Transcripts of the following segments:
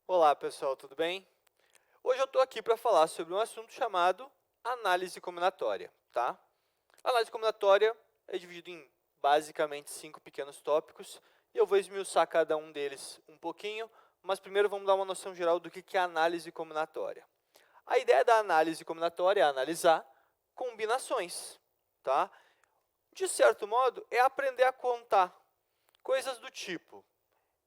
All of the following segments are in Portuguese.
Olá pessoal, tudo bem? Hoje eu estou aqui para falar sobre um assunto chamado análise combinatória, tá? A análise combinatória é dividida em basicamente 5 pequenos tópicos e eu vou esmiuçar cada um deles um pouquinho, mas primeiro vamos dar uma noção geral do que é análise combinatória. A ideia da análise combinatória é analisar combinações, tá? De certo modo, é aprender a contar coisas do tipo: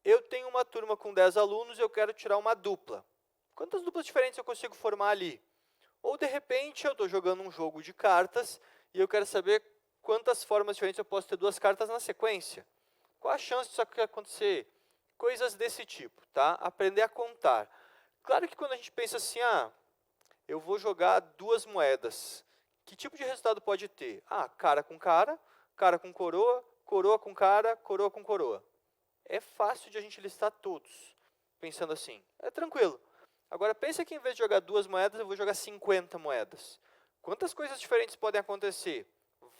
eu tenho uma turma com 10 alunos e eu quero tirar uma dupla. Quantas duplas diferentes eu consigo formar ali? Ou, de repente, eu estou jogando um jogo de cartas e eu quero saber quantas formas diferentes eu posso ter duas cartas na sequência. Qual a chance disso acontecer? Coisas desse tipo, tá? Aprender a contar. Claro que quando a gente pensa assim, eu vou jogar duas moedas, que tipo de resultado pode ter? Cara com coroa, coroa com cara, coroa com coroa. É fácil de a gente listar todos, pensando assim. É tranquilo. Agora, pensa que em vez de jogar duas moedas, eu vou jogar 50 moedas. Quantas coisas diferentes podem acontecer?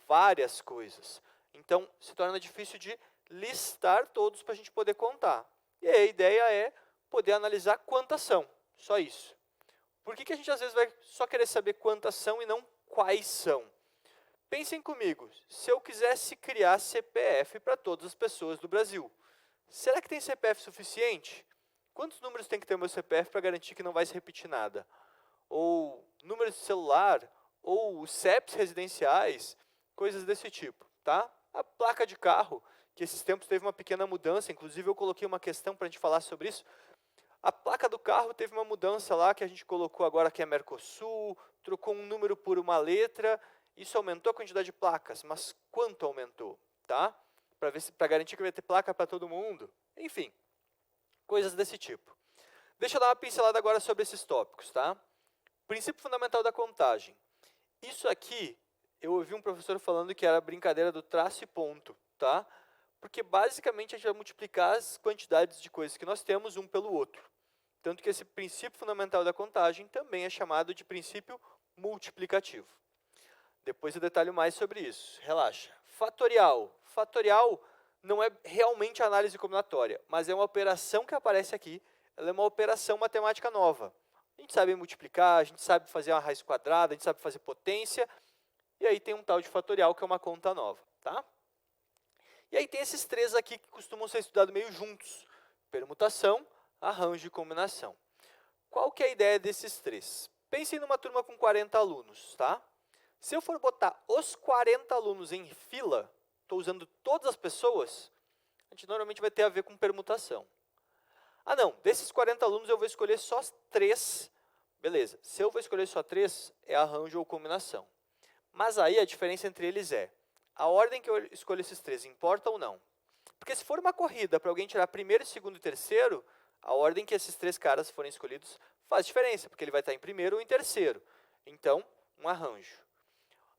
Várias coisas. Então, se torna difícil de listar todos para a gente poder contar. E aí, a ideia é poder analisar quantas são. Só isso. Por que a gente às vezes vai só querer saber quantas são e não quais são? Pensem comigo, se eu quisesse criar CPF para todas as pessoas do Brasil, será que tem CPF suficiente? Quantos números tem que ter o meu CPF para garantir que não vai se repetir nada? Ou números de celular, ou CEPs residenciais, coisas desse tipo, tá? A placa de carro, que esses tempos teve uma pequena mudança, inclusive eu coloquei uma questão para a gente falar sobre isso. A placa do carro teve uma mudança lá que a gente colocou agora que é Mercosul, trocou um número por uma letra, isso aumentou a quantidade de placas, mas quanto aumentou, tá? Para garantir que vai ter placa para todo mundo. Enfim, coisas desse tipo. Deixa eu dar uma pincelada agora sobre esses tópicos, tá? Princípio fundamental da contagem. Isso aqui, eu ouvi um professor falando que era a brincadeira do traço e ponto, tá? Porque basicamente a gente vai multiplicar as quantidades de coisas que nós temos um pelo outro. Tanto que esse princípio fundamental da contagem também é chamado de princípio multiplicativo. Depois eu detalho mais sobre isso, relaxa. Fatorial. Fatorial não é realmente análise combinatória, mas é uma operação que aparece aqui, ela é uma operação matemática nova. A gente sabe multiplicar, a gente sabe fazer uma raiz quadrada, a gente sabe fazer potência, e aí tem um tal de fatorial que é uma conta nova, tá? E aí tem esses três aqui que costumam ser estudados meio juntos: permutação, arranjo e combinação. Qual que é a ideia desses três? Pensem numa turma com 40 alunos, tá? Se eu for botar os 40 alunos em fila, estou usando todas as pessoas, a gente normalmente vai ter a ver com permutação. Ah não, desses 40 alunos eu vou escolher só 3. Beleza, se eu vou escolher só 3, é arranjo ou combinação. Mas aí a diferença entre eles é, a ordem que eu escolho esses 3 importa ou não? Porque se for uma corrida para alguém tirar primeiro, segundo e terceiro, a ordem que esses 3 caras forem escolhidos faz diferença, porque ele vai estar em primeiro ou em terceiro. Então, um arranjo.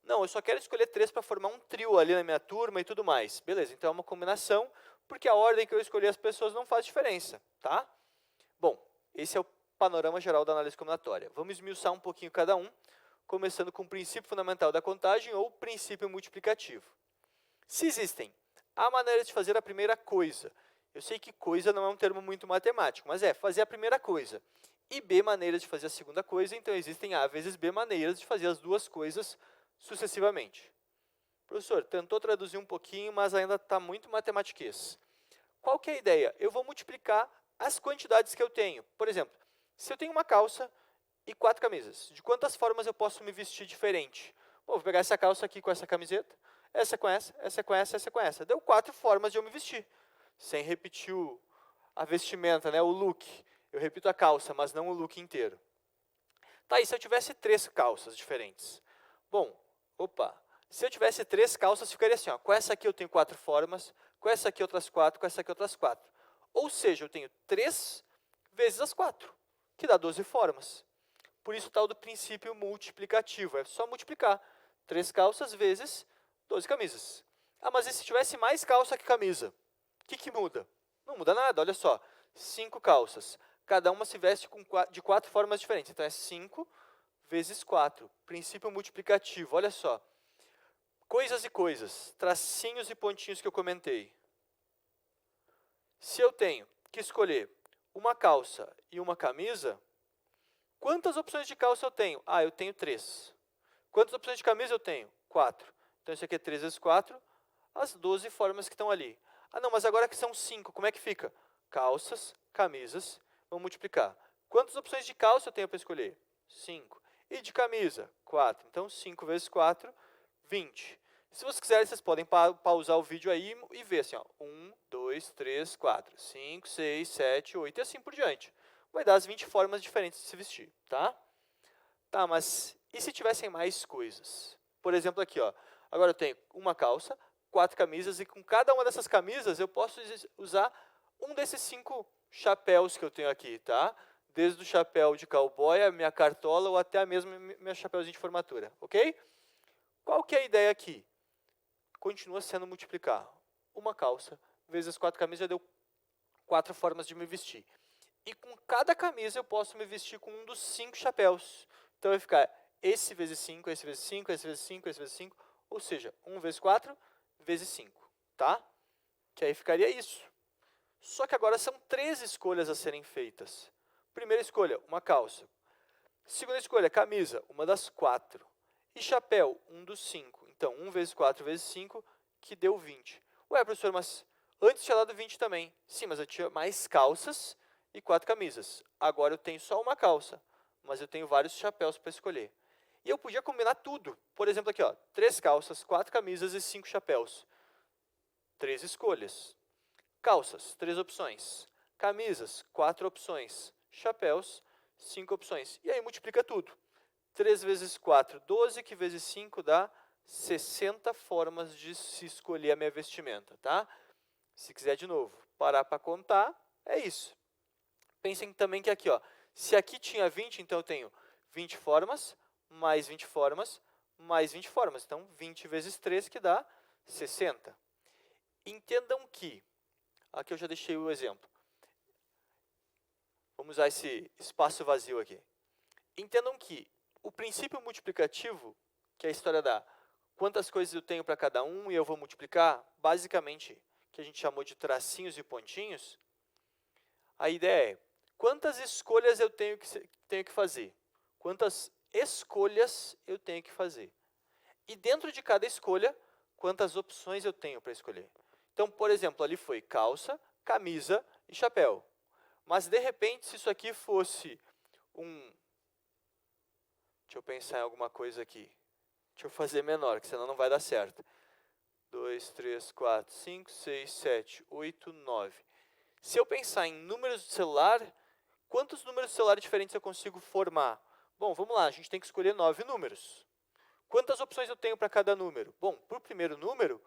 Não, eu só quero escolher 3 para formar um trio ali na minha turma e tudo mais. Beleza, então é uma combinação, porque a ordem que eu escolhi as pessoas não faz diferença, tá? Bom, esse é o panorama geral da análise combinatória. Vamos esmiuçar um pouquinho cada um, começando com o princípio fundamental da contagem ou princípio multiplicativo. Se existem A maneira de fazer a primeira coisa. Eu sei que coisa não é um termo muito matemático, mas é fazer a primeira coisa. E B maneiras de fazer a segunda coisa, então existem A vezes B maneiras de fazer as duas coisas sucessivamente. Professor, tentou traduzir um pouquinho, mas ainda está muito matematiquês. Qual que é a ideia? Eu vou multiplicar as quantidades que eu tenho. Por exemplo, se eu tenho uma calça e 4 camisas, de quantas formas eu posso me vestir diferente? Bom, vou pegar essa calça aqui com essa camiseta, essa com essa, essa com essa, essa com essa. Deu 4 formas de eu me vestir, sem repetir a vestimenta, né, o look. Eu repito a calça, mas não o look inteiro. Tá, e se eu tivesse 3 calças diferentes? Bom, se eu tivesse 3 calças, ficaria assim, ó, com essa aqui eu tenho 4 formas, com essa aqui outras 4, com essa aqui outras 4. Ou seja, eu tenho 3 vezes as 4, que dá 12 formas. Por isso o tal do princípio multiplicativo, é só multiplicar 3 calças vezes 12 camisas. Ah, mas e se tivesse mais calça que camisa? O que muda? Não muda nada, olha só. 5 calças, cada uma se veste de 4 formas diferentes. Então é 5 vezes 4, princípio multiplicativo, olha só. Coisas e coisas, tracinhos e pontinhos que eu comentei. Se eu tenho que escolher uma calça e uma camisa, quantas opções de calça eu tenho? Ah, eu tenho 3. Quantas opções de camisa eu tenho? 4. Então, isso aqui é 3 vezes 4, as 12 formas que estão ali. Ah, não, mas agora que são 5, como é que fica? Calças, camisas, vamos multiplicar. Quantas opções de calça eu tenho para escolher? 5. E de camisa? 4. Então, 5 vezes 4, 20. Se vocês quiserem, vocês podem pausar o vídeo aí e ver assim, ó, 1, 2, 3, 4, 5, 6, 7, 8 e assim por diante. Vai dar as 20 formas diferentes de se vestir, tá? Tá, mas e se tivessem mais coisas? Por exemplo, aqui, ó. Agora eu tenho uma calça, 4 camisas e com cada uma dessas camisas eu posso usar um desses 5 chapéus que eu tenho aqui, tá? Desde o chapéu de cowboy, a minha cartola ou até a mesma meu chapéuzinho de formatura, ok? Qual que é a ideia aqui? Continua sendo multiplicar. Uma calça vezes 4 camisas já deu 4 formas de me vestir. E com cada camisa eu posso me vestir com um dos 5 chapéus. Então vai ficar esse vezes 5, esse vezes 5, esse vezes 5, esse vezes 5. Ou seja, 1 vezes 4 vezes 5. Tá? Que aí ficaria isso. Só que agora são 3 escolhas a serem feitas. Primeira escolha, uma calça. Segunda escolha, camisa, uma das 4. E chapéu, um dos 5. Então, 1 vezes 4 vezes 5, que deu 20. Ué, professor, mas antes tinha dado 20 também. Sim, mas eu tinha mais calças e 4 camisas. Agora eu tenho só uma calça, mas eu tenho vários chapéus para escolher. E eu podia combinar tudo. Por exemplo, aqui, ó, 3 calças, 4 camisas e 5 chapéus. 3 escolhas. Calças, 3 opções. Camisas, 4 opções. Chapéus, 5 opções. E aí multiplica tudo. 3 vezes 4, 12, que vezes 5 dá 60 formas de se escolher a minha vestimenta, tá? Se quiser de novo parar para contar, é isso. Pensem também que aqui, ó, se aqui tinha 20, então eu tenho 20 formas, mais 20 formas, mais 20 formas. Então, 20 vezes 3, que dá 60. Entendam que, aqui eu já deixei o exemplo. Vamos usar esse espaço vazio aqui. Entendam que o princípio multiplicativo, que é a história da quantas coisas eu tenho para cada um e eu vou multiplicar, basicamente, que a gente chamou de tracinhos e pontinhos, a ideia é quantas escolhas eu tenho que fazer, quantas escolhas eu tenho que fazer. E dentro de cada escolha, quantas opções eu tenho para escolher. Então, por exemplo, ali foi calça, camisa e chapéu. Mas, de repente, se isso aqui fosse um... Deixa eu pensar em alguma coisa aqui. Deixa eu fazer menor, que senão não vai dar certo. 2, 3, 4, 5, 6, 7, 8, 9. Se eu pensar em números de celular, quantos números de celular diferentes eu consigo formar? Bom, vamos lá, a gente tem que escolher 9 números. Quantas opções eu tenho para cada número? Bom, para o primeiro número,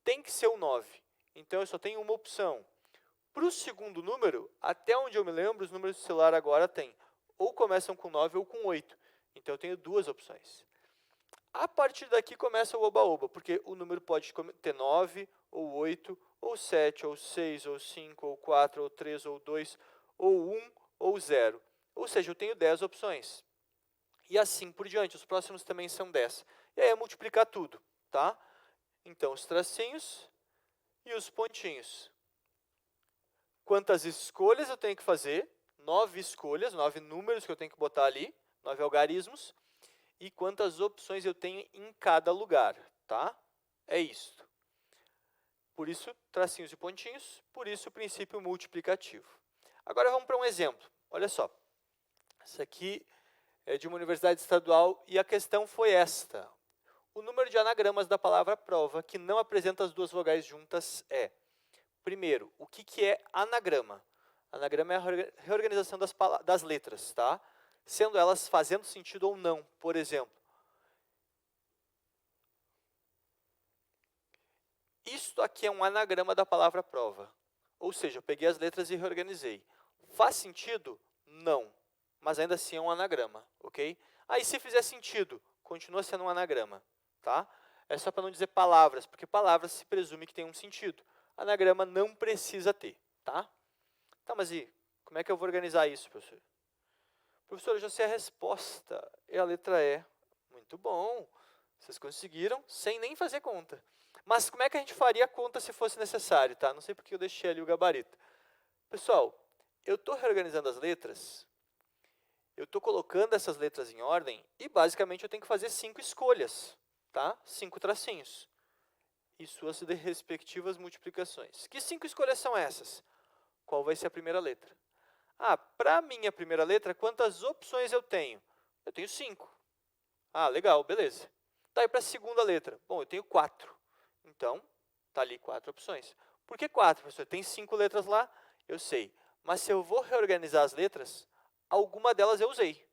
tem que ser o 9. Então, eu só tenho uma opção. Para o segundo número, até onde eu me lembro, os números de celular agora têm ou começam com 9 ou com 8. Então, eu tenho 2 opções. A partir daqui começa o oba-oba, porque o número pode ter 9, ou 8, ou 7, ou 6, ou 5, ou 4, ou 3, ou 2, ou 1, ou 0. Ou seja, eu tenho 10 opções. E assim por diante, os próximos também são 10. E aí é multiplicar tudo, tá? Então, os tracinhos e os pontinhos. Quantas escolhas eu tenho que fazer? 9 escolhas, 9 números que eu tenho que botar ali, 9 algarismos. E quantas opções eu tenho em cada lugar, tá? É isto. Por isso, tracinhos e pontinhos, por isso o princípio multiplicativo. Agora vamos para um exemplo. Olha só. Isso aqui é de uma universidade estadual e a questão foi esta. O número de anagramas da palavra prova que não apresenta as duas vogais juntas é... Primeiro, o que é anagrama? Anagrama é a reorganização das letras, tá? Sendo elas fazendo sentido ou não. Por exemplo, isto aqui é um anagrama da palavra prova. Ou seja, eu peguei as letras e reorganizei. Faz sentido? Não. Mas ainda assim é um anagrama, ok? Aí, se fizer sentido, continua sendo um anagrama, tá? É só para não dizer palavras, porque palavras se presume que tem um sentido. Anagrama não precisa ter, tá? Tá, mas e como é que eu vou organizar isso, professor? Professor, eu já sei a resposta. É a letra E. Muito bom. Vocês conseguiram sem nem fazer conta. Mas como é que a gente faria a conta se fosse necessário, tá? Não sei porque eu deixei ali o gabarito. Pessoal, eu estou reorganizando as letras, eu estou colocando essas letras em ordem e, basicamente, eu tenho que fazer 5 escolhas, tá? 5 tracinhos e suas respectivas multiplicações. Que 5 escolhas são essas? Qual vai ser a primeira letra? Ah, para a minha primeira letra, quantas opções eu tenho? Eu tenho 5. Ah, legal, beleza. Daí para a segunda letra? Bom, eu tenho 4. Então, está ali 4 opções. Por que 4, professor? Tem 5 letras lá? Eu sei. Mas se eu vou reorganizar as letras, alguma delas eu usei.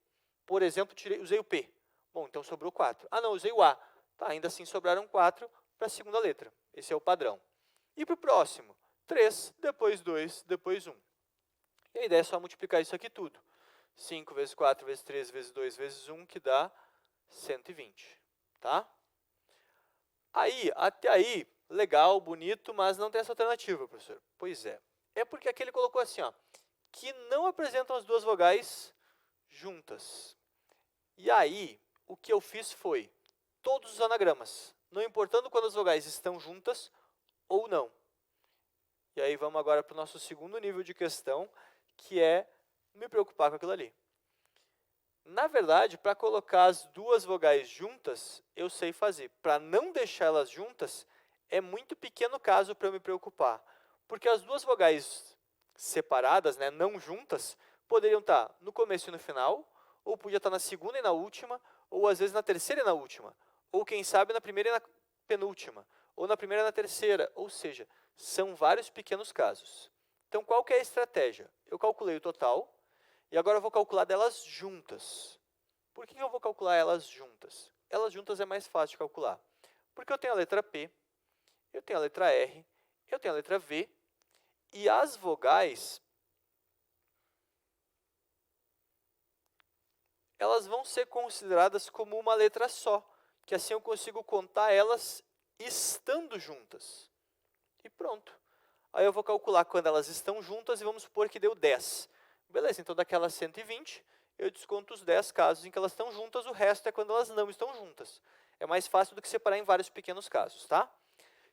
Por exemplo, usei o P. Bom, então sobrou 4. Ah, não, usei o A. Tá, ainda assim sobraram 4 para a segunda letra. Esse é o padrão. E para o próximo? 3, depois 2, depois 1. E a ideia é só multiplicar isso aqui tudo. 5 vezes 4 vezes 3 vezes 2 vezes 1, que dá 120. Tá? Aí, até aí, legal, bonito, mas não tem essa alternativa, professor. Pois é. É porque aqui ele colocou assim, ó, que não apresentam as duas vogais juntas. E aí, o que eu fiz foi todos os anagramas, não importando quando as vogais estão juntas ou não. E aí vamos agora para o nosso segundo nível de questão, que é me preocupar com aquilo ali. Na verdade, para colocar as duas vogais juntas, eu sei fazer. Para não deixar elas juntas, é muito pequeno caso para eu me preocupar. Porque as duas vogais separadas, né, não juntas, poderiam estar no começo e no final, ou podia estar na segunda e na última, ou às vezes na terceira e na última, ou quem sabe na primeira e na penúltima, ou na primeira e na terceira, ou seja, são vários pequenos casos. Então, qual que é a estratégia? Eu calculei o total, e agora eu vou calcular delas juntas. Por que eu vou calcular elas juntas? Elas juntas é mais fácil de calcular. Porque eu tenho a letra P, eu tenho a letra R, eu tenho a letra V, e as vogais, elas vão ser consideradas como uma letra só, que assim eu consigo contar elas estando juntas. E pronto. Aí eu vou calcular quando elas estão juntas e vamos supor que deu 10. Beleza, então daquelas 120, eu desconto os 10 casos em que elas estão juntas, o resto é quando elas não estão juntas. É mais fácil do que separar em vários pequenos casos, tá?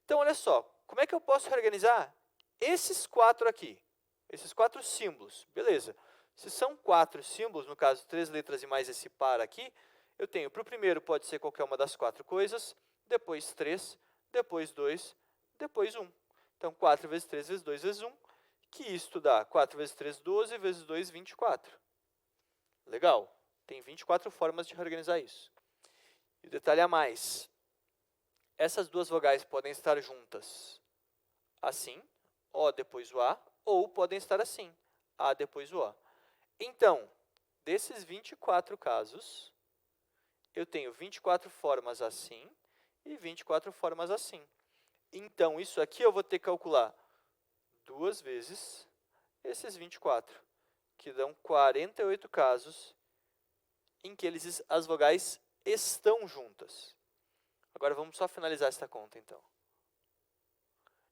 Então, olha só, como é que eu posso reorganizar esses 4 aqui? Esses 4 símbolos, beleza. Se são 4 símbolos, no caso 3 letras e mais esse par aqui, eu tenho, para o primeiro pode ser qualquer uma das 4 coisas, depois 3, depois 2, depois 1. Então, 4 vezes 3 vezes 2 vezes 1, que isto dá 4 vezes 3, 12, vezes 2, 24. Legal. Tem 24 formas de reorganizar isso. E detalhe a mais. Essas duas vogais podem estar juntas assim, O depois o A, ou podem estar assim, A depois o O. Então, desses 24 casos, eu tenho 24 formas assim e 24 formas assim. Então, isso aqui eu vou ter que calcular 2 vezes esses 24, que dão 48 casos em que as vogais estão juntas. Agora, vamos só finalizar essa conta, então.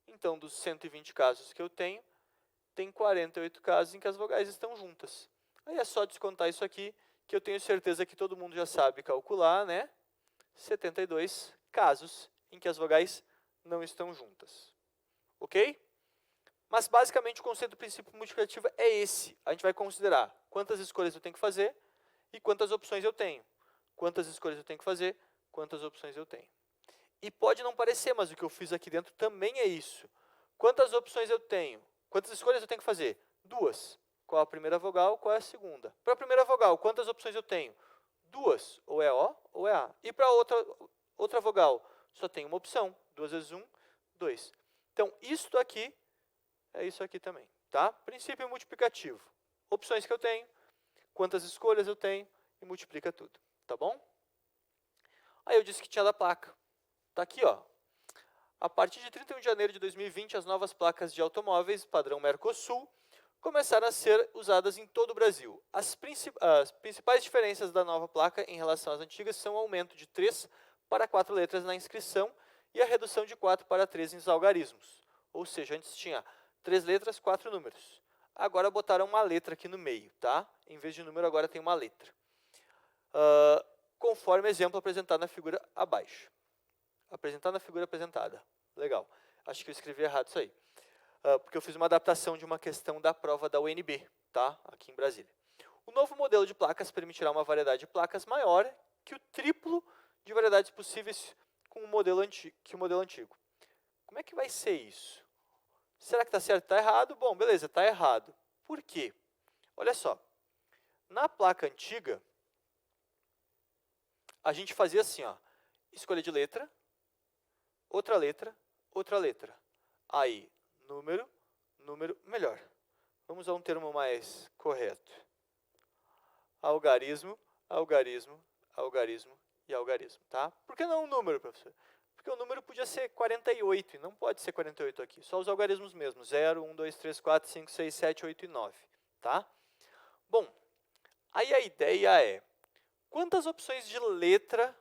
Então, dos 120 casos que eu tenho, tem 48 casos em que as vogais estão juntas. Aí é só descontar isso aqui, que eu tenho certeza que todo mundo já sabe calcular, né? 72 casos em que as vogais não estão juntas. Ok? Mas, basicamente, o conceito do princípio multiplicativo é esse. A gente vai considerar quantas escolhas eu tenho que fazer e quantas opções eu tenho. Quantas escolhas eu tenho que fazer, quantas opções eu tenho. E pode não parecer, mas o que eu fiz aqui dentro também é isso. Quantas opções eu tenho? Quantas escolhas eu tenho que fazer? 2. Qual a primeira vogal, qual é a segunda? Para a primeira vogal, quantas opções eu tenho? 2. Ou é O ou é A. E para outra vogal, só tem uma opção. 2 vezes 1, 2. Então, isto aqui é isso aqui também, tá? Princípio multiplicativo. Opções que eu tenho, quantas escolhas eu tenho e multiplica tudo, tá bom? Aí eu disse que tinha da placa. Tá aqui, ó. A partir de 31 de janeiro de 2020, as novas placas de automóveis padrão Mercosul começaram a ser usadas em todo o Brasil. As principais diferenças da nova placa em relação às antigas são o aumento de 3 para 4 letras na inscrição e a redução de 4 para 3 nos algarismos. Ou seja, antes tinha 3 letras, 4 números. Agora botaram uma letra aqui no meio, tá? Em vez de número, agora tem uma letra. Conforme exemplo apresentado na figura abaixo. Apresentar na figura apresentada. Legal. Acho que eu escrevi errado isso aí. porque eu fiz uma adaptação de uma questão da prova da UNB, tá? Aqui em Brasília. O novo modelo de placas permitirá uma variedade de placas maior que o triplo de variedades possíveis com o modelo antigo. Como é que vai ser isso? Será que está certo ou está errado? Bom, beleza, está errado. Por quê? Olha só, na placa antiga, a gente fazia assim, ó, escolha de letra, outra letra, outra letra. Aí, número, melhor. Vamos a um termo mais correto. Algarismo, algarismo, algarismo e algarismo, tá? Por que não um número, professor? Porque o número podia ser 48, e não pode ser 48 aqui. Só os algarismos mesmos, 0, 1, 2, 3, 4, 5, 6, 7, 8 e 9, tá? Bom, aí a ideia é, quantas opções de letra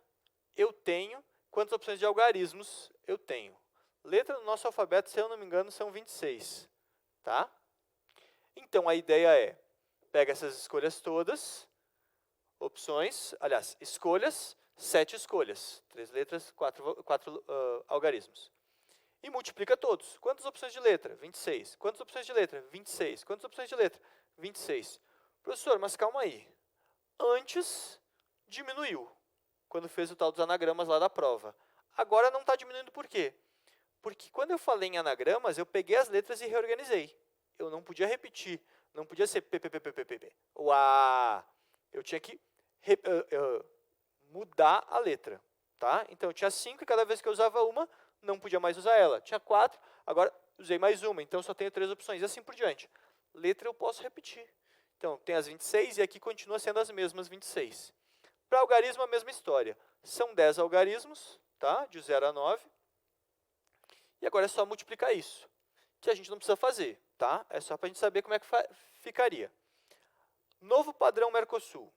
eu tenho, quantas opções de algarismos eu tenho? Letra no nosso alfabeto, se eu não me engano, são 26, tá? Então, a ideia é, pega essas escolhas todas, opções, aliás, escolhas, 7 escolhas, 3 letras, 4 algarismos. E multiplica todos. Quantas opções de letra? 26. Quantas opções de letra? 26. Quantas opções de letra? 26. Professor, mas calma aí. Antes, diminuiu, quando fez o tal dos anagramas lá da prova. Agora não está diminuindo por quê? Porque quando eu falei em anagramas, eu peguei as letras e reorganizei. Eu não podia repetir, não podia ser p, p, p, p, p, p, p. O a. Eu tinha que mudar a letra, tá? Então, eu tinha 5 e cada vez que eu usava uma, não podia mais usar ela. Tinha 4, agora usei mais uma, então só tenho 3 opções, e assim por diante. Letra eu posso repetir. Então, tem as 26 e aqui continua sendo as mesmas 26. Para algarismo, a mesma história. São 10 algarismos, tá? De 0 a 9. E agora é só multiplicar isso, que a gente não precisa fazer, tá? É só para a gente saber como é que ficaria. Novo padrão Mercosul.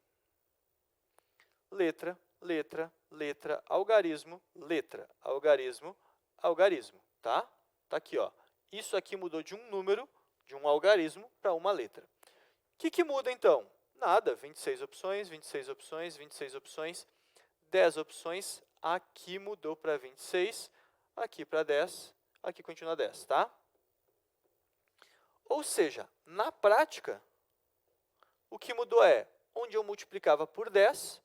Letra, letra, letra, algarismo, letra, algarismo, algarismo, tá? Tá aqui, ó. Isso aqui mudou de um número, de um algarismo, para uma letra. O que muda, então? Nada, 26 opções, 26 opções, 26 opções, 10 opções, aqui mudou para 26, aqui para 10, aqui continua 10, tá? Ou seja, na prática, o que mudou é, onde eu multiplicava por 10,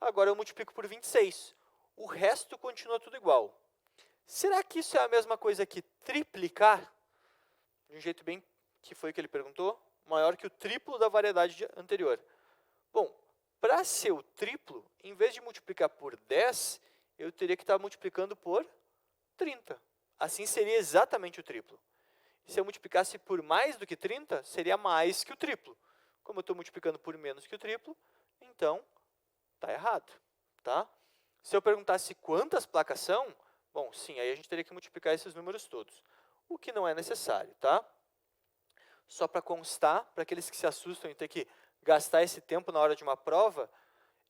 agora eu multiplico por 26. O resto continua tudo igual. Será que isso é a mesma coisa que triplicar? De um jeito bem que foi que ele perguntou, maior que o triplo da variedade anterior. Bom, para ser o triplo, em vez de multiplicar por 10, eu teria que estar multiplicando por 30. Assim seria exatamente o triplo. Se eu multiplicasse por mais do que 30, seria mais que o triplo. Como eu estou multiplicando por menos que o triplo, então está errado, tá? Se eu perguntasse quantas placas são, bom, sim, aí a gente teria que multiplicar esses números todos. O que não é necessário, tá? Só para constar, para aqueles que se assustam em ter que gastar esse tempo na hora de uma prova,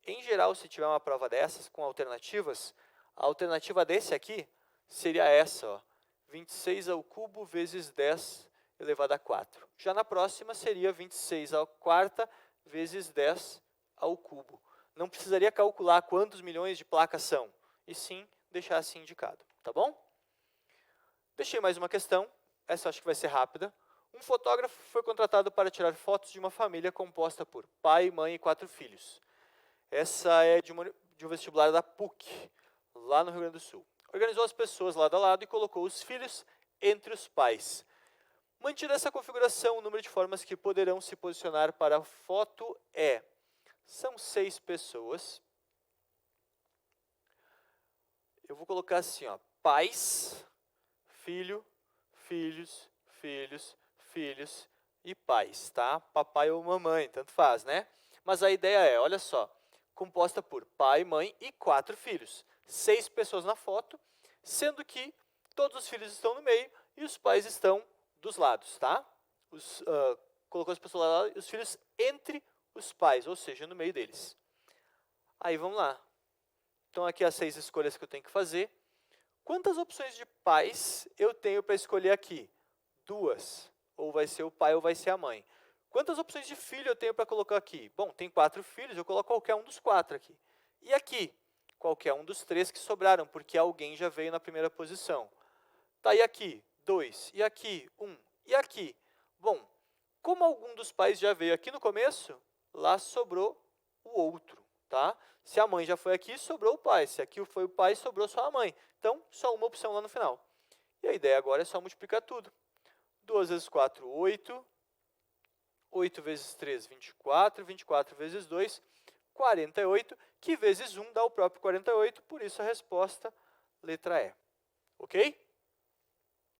em geral, se tiver uma prova dessas com alternativas, a alternativa desse aqui seria essa, ó, 26 ao cubo vezes 10 elevado a 4. Já na próxima seria 26 à quarta vezes 10 ao cubo. Não precisaria calcular quantos milhões de placas são, e sim deixar assim indicado, tá bom? Deixei mais uma questão, essa acho que vai ser rápida. Um fotógrafo foi contratado para tirar fotos de uma família composta por pai, mãe e 4 filhos. Essa é de um vestibular da PUC, lá no Rio Grande do Sul. Organizou as pessoas lado a lado e colocou os filhos entre os pais. Mantida essa configuração, o número de formas que poderão se posicionar para a foto é... São 6 pessoas. Eu vou colocar assim, ó, pais, filho, filhos, filhos, filhos e pais, tá? Papai ou mamãe, tanto faz, né? Mas a ideia é, olha só, composta por pai, mãe e 4 filhos. 6 pessoas na foto, sendo que todos os filhos estão no meio e os pais estão dos lados, tá? Colocou as pessoas lá e os filhos entre os pais, ou seja, no meio deles. Aí vamos lá. Então aqui as 6 escolhas que eu tenho que fazer. Quantas opções de pais eu tenho para escolher aqui? 2. Ou vai ser o pai ou vai ser a mãe. Quantas opções de filho eu tenho para colocar aqui? Bom, tem 4 filhos, eu coloco qualquer um dos 4 aqui. E aqui? Qualquer um dos 3 que sobraram, porque alguém já veio na primeira posição. Tá, e aqui? 2. E aqui, 1. E aqui? Bom, como algum dos pais já veio aqui no começo, lá sobrou o outro, tá? Se a mãe já foi aqui, sobrou o pai. Se aqui foi o pai, sobrou só a mãe. Então, só uma opção lá no final. E a ideia agora é só multiplicar tudo. 2 vezes 4, 8. 8 vezes 3, 24. 24 vezes 2, 48. Que vezes 1 dá o próprio 48. Por isso, a resposta, letra E. Ok?